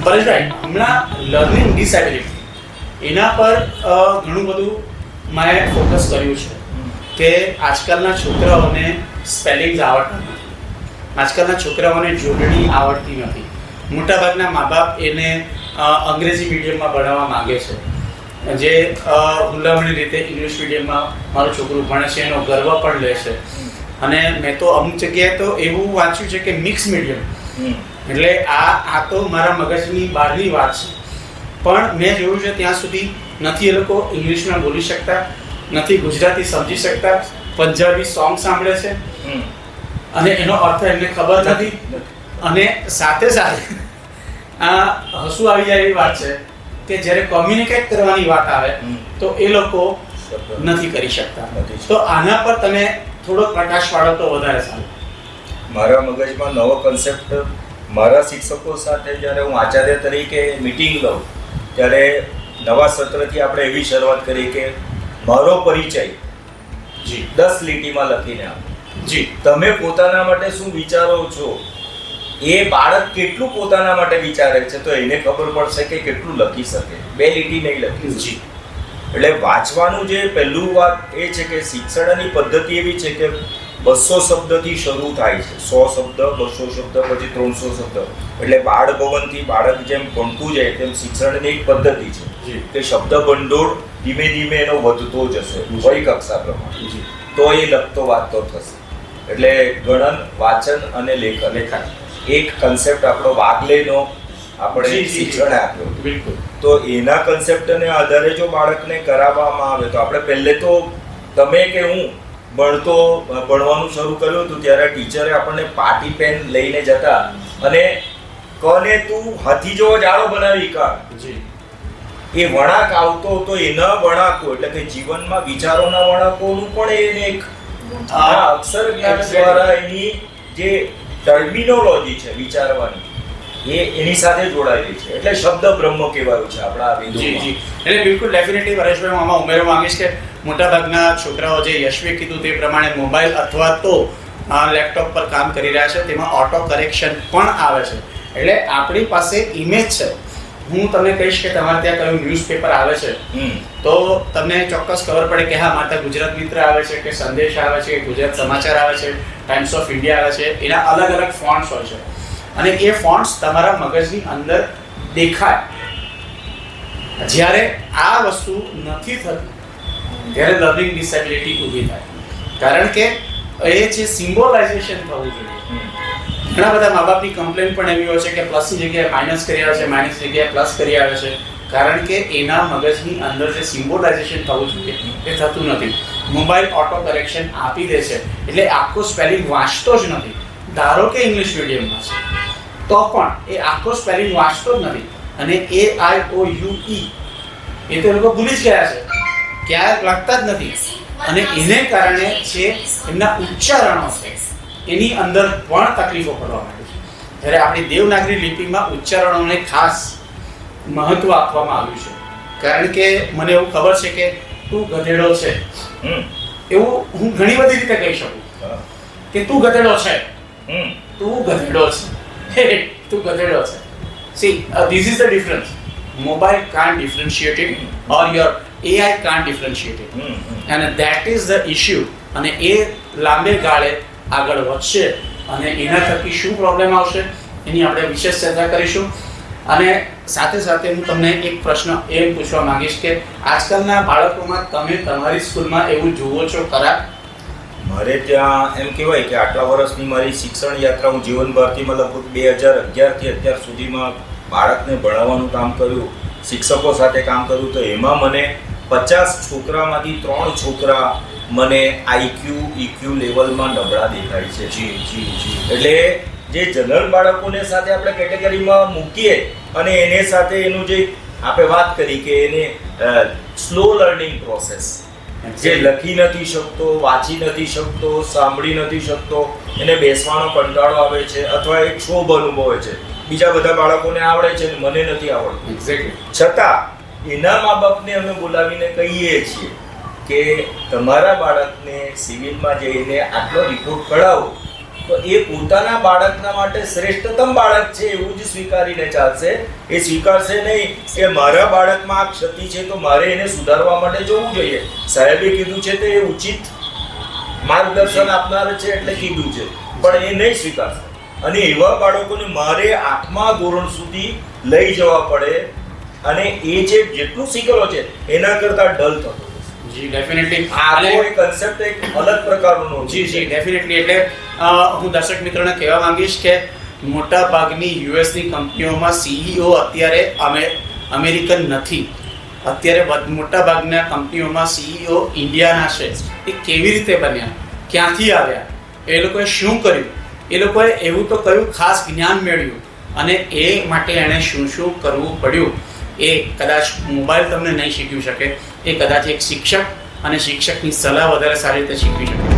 પરેશભાઈ, હમણાં learning disability એના પર ઘણું બધું મેં ફોકસ કર્યું છે કે આજકાલના છોકરાઓને સ્પેલિંગ્સ આવડતા નથી, આજકાલના છોકરાઓને જોડણી આવડતી નથી. મોટાભાગના મા બાપ એને અંગ્રેજી મીડિયમમાં ભણાવવા માગે છે, જે હુલામણી રીતે ઇંગ્લિશ મીડિયમમાં મારું છોકરું ભણે છે એનો ગર્વ પણ લે છે. અને મેં તો અમુક જગ્યાએ તો એવું વાંચ્યું છે કે મિક્સ મીડિયમ, એટલે આ તો મારા મગજની બહારની વાત છે. પણ મેં જોયું છે ત્યાં સુધી નથી એ લોકો ઇંગ્લિશમાં બોલી શકતા, નથી ગુજરાતી સમજી શકતા, પંજાબી સોંગ સાંભળે છે અને એનો અર્થ એમને ખબર નથી. અને સાથે સાથે આ હસવું આવી જાય એવી વાત છે કે જ્યારે કોમ્યુનિકેટ કરવાની વાત આવે તો એ લોકો નથી કરી શકતા. તો આના પર તમે થોડો પ્રકાશ પાડો તો વધારે સારું. મારા મગજમાં નવો કન્સેપ્ટ, મારા શિક્ષકો સાથે જ્યારે હું આચાર્ય તરીકે મીટિંગ લઉં ત્યારે નવા સત્રથી આપણે એવી શરૂઆત કરી કે મારો પરિચય 10 લીટીમાં લખીને આપો. તમે પોતાના માટે શું વિચારો છો, એ બાળક કેટલું પોતાના માટે વિચારે છે તો એને ખબર પડશે કે કેટલું લખી શકે. 2 લીટી નહીં લખી. એટલે વાંચવાનું જે પહેલું વાત એ છે કે શિક્ષણની પદ્ધતિ એવી છે કે 200 શબ્દથી શરૂ થાય છે. 100 શબ્દ, 200 શબ્દ, પછી 300 શબ્દ. એટલે બાળ ભવનથી બાળક જેમ ભણતું જાય તેમ શિક્ષણની એક પદ્ધતિ છે કે શબ્દ ભંડોળ ધીમે ધીમે એનો વધતો જશે વય કક્ષા પ્રમાણે, તો એ લખતો વાંચતો થશે. એટલે ગણન, વાંચન અને લેખન એક કન્સેપ્ટ આપણો વાગલેનો આપણે શિક્ષણ આપ્યો. બિલકુલ. તો એના કન્સેપ્ટને આધારે જો બાળકને કરાવવામાં આવે તો આપણે પહેલે તો તમે કે હું ભણવાનું શરૂ કર્યું હતું ત્યારે ટીચરે આપણને પાટી પેન લઈને જતા અને કને તું હાથી જેવો જાડો બનાવી કાઢ. એ વળાંક આવતો તો એના વળાંકો એટલે કે જીવનમાં વિચારોના વળાંકોનું પણ એને એક અક્ષર જ્ઞાન દ્વારા એની જે ટર્મિનોલોજી છે વિચારવાની એની સાથે જોડાયેલી છે. એટલે શબ્દ બ્રહ્મ કહેવાયું છે આપણા વેદોમાં. એટલે બિલકુલ ડેફિનેટલી પરેશભાઈ, હું આમાં ઉમેરવા માંગીશ કે મોટાભાગના છોકરાઓ જે યશવે કીધું તે પ્રમાણે મોબાઈલ અથવા તો લેપટોપ પર કામ કરી રહ્યા છે, તેમાં ઓટો કરેક્શન પણ આવે છે. એટલે આપણી પાસે ઇમેજ છે. હું તમને કહીશ કે તમારે ત્યાં કયું ન્યૂઝપેપર આવે છે તો તમને ચોક્કસ ખબર પડે કે હા મારે ત્યાં ગુજરાત મિત્ર આવે છે, કે સંદેશ આવે છે, કે ગુજરાત સમાચાર આવે છે, ટાઈમ્સ ઓફ ઇન્ડિયા આવે છે. એના અલગ અલગ ફોન્ટ્સ હોય છે અને એ ફોન્ટ્સ તમારા મગજની અંદર દેખાય. જ્યારે આ વસ્તુ નથી થતી ત્યારે લર્નિંગ ડિસેબિલિટી ઊભી થાય. કારણ કે એ જે સિમ્બોલાઇઝેશન થવું જોઈએ. ઘણા બધા મા બાપની કમ્પ્લેન પણ એવી હોય છે કે પ્લસની જગ્યાએ માઇનસ કરી આવે છે, માઇનસની જગ્યાએ પ્લસ કરી આવે છે. કારણ કે એના મગજની અંદર જે સિમ્બોલાઇઝેશન થવું જોઈએ એ થતું નથી. મોબાઈલ ઓટો કરેક્શન આપી દે છે એટલે આખો સ્પેલિંગ વાંચતો જ નથી. ધારો કે ઇંગ્લિશ મીડિયમમાં છે તો પણ એ આખો સ્પેલિંગ વાંચતો જ નથી અને AIOUE એ તો લોકો ભૂલી જ ગયા છે, ક્યારે લખતા જ નથી. અને એને કારણે જે એમના ઉચ્ચારણો છે એની અંદર પણ તકલીફો પડવા માંડી છે. જ્યારે આપણી દેવનાગરી લિપિમાં ઉચ્ચારણોને ખાસ મહત્વ આપવામાં આવ્યું છે. કારણ કે મને એવું ખબર છે કે તું ગધેડો છે, એવું હું ઘણી બધી રીતે કહી શકું કે તું ગધેડો છે, તું ગધેડો છે, તું ગધેડો છે. See, this is the difference. Mobile can't differentiate it or your AI can't differentiate it. And that is the issue. અને એ લાંબે ગાળે આગળ વધશે અને એના થકી શું પ્રોબ્લેમ આવશે એની આપણે વિશેષ ચર્ચા કરીશું. અને સાથે સાથે હું તમને એક પ્રશ્ન એમ પૂછવા માંગીશ કે આજકાલના બાળકોમાં તમે તમારી સ્કૂલમાં એવું જુઓ છો ખરા? મારે ત્યાં એમ કહેવાય કે આટલા વર્ષની મારી શિક્ષણ યાત્રા હું જીવન ભારતીમાં લગભગ 2011થી અત્યાર સુધીમાં બાળકને ભણાવવાનું કામ કર્યું, શિક્ષકો સાથે કામ કર્યું, તો એમાં મને 50 છોકરામાંથી 3 છોકરા મને IQ લેવલમાં નબળા દેખાય છે. એટલે જે જનરલ બાળકોને સાથે આપણે કેટેગરીમાં મૂકીએ અને એને સાથે એનું જે આપણે વાત કરી કે એને સ્લો લર્નિંગ પ્રોસેસ, જે લખી નથી શકતો, વાંચી નથી શકતો, સાંભળી નથી શકતો, એને બેસવાનો કંટાળો આવે છે અથવા એક ક્ષોભ અનુભવે છે. બીજા બધા બાળકોને આવડે છે ને મને નથી આવડતું. છતાં એના મા બાપને અમે બોલાવીને કહીએ છીએ કે તમારા બાળકને સિવિલમાં જઈને આટલો રિપોર્ટ કઢાવો તો એ પોતાના બાળકના માટે શ્રેષ્ઠતમ બાળક છે એવું જ સ્વીકારીને ચાલશે. એ સ્વીકારશે નહીં કે મારા બાળકમાં આ ક્ષતિ છે તો મારે એને સુધારવા માટે જવું જોઈએ. સાહેબે કીધું છે તો એ ઉચિત માર્ગદર્શન આપનાર છે એટલે કીધું છે, પણ એ નહીં સ્વીકારશે. અને એવા બાળકોને મારે 8મા ધોરણ સુધી લઈ જવા પડે અને એ જે જેટલું શીખેલો છે એના કરતાં ડલ થતો. જી ડેફિનેટલી આનો એક કન્સેપ્ટ એક અલગ પ્રકારનો જી ડેફિનેટલી. એટલે હું દર્શક મિત્રોને કહેવા માંગીશ કે મોટા ભાગની યુએસની કંપનીઓમાં સીઈઓ અત્યારે અમેરિકન નથી. અત્યારે મોટા ભાગના કંપનીઓમાં સીઈઓ ઇન્ડિયાના છે. એ કેવી રીતે બન્યા, ક્યાંથી આવ્યા, એ લોકોએ શું કર્યું, એ લોકોએ એવું તો કયું ખાસ જ્ઞાન મેળવ્યું અને એ માટે એણે શું શું કરવું પડ્યું, એ કદાચ મોબાઈલ તમને નહીં શીખવી શકે. એ કદાચ એક શિક્ષક અને શિક્ષકની સલાહ વધારે સારી રીતે શીખવી શકે.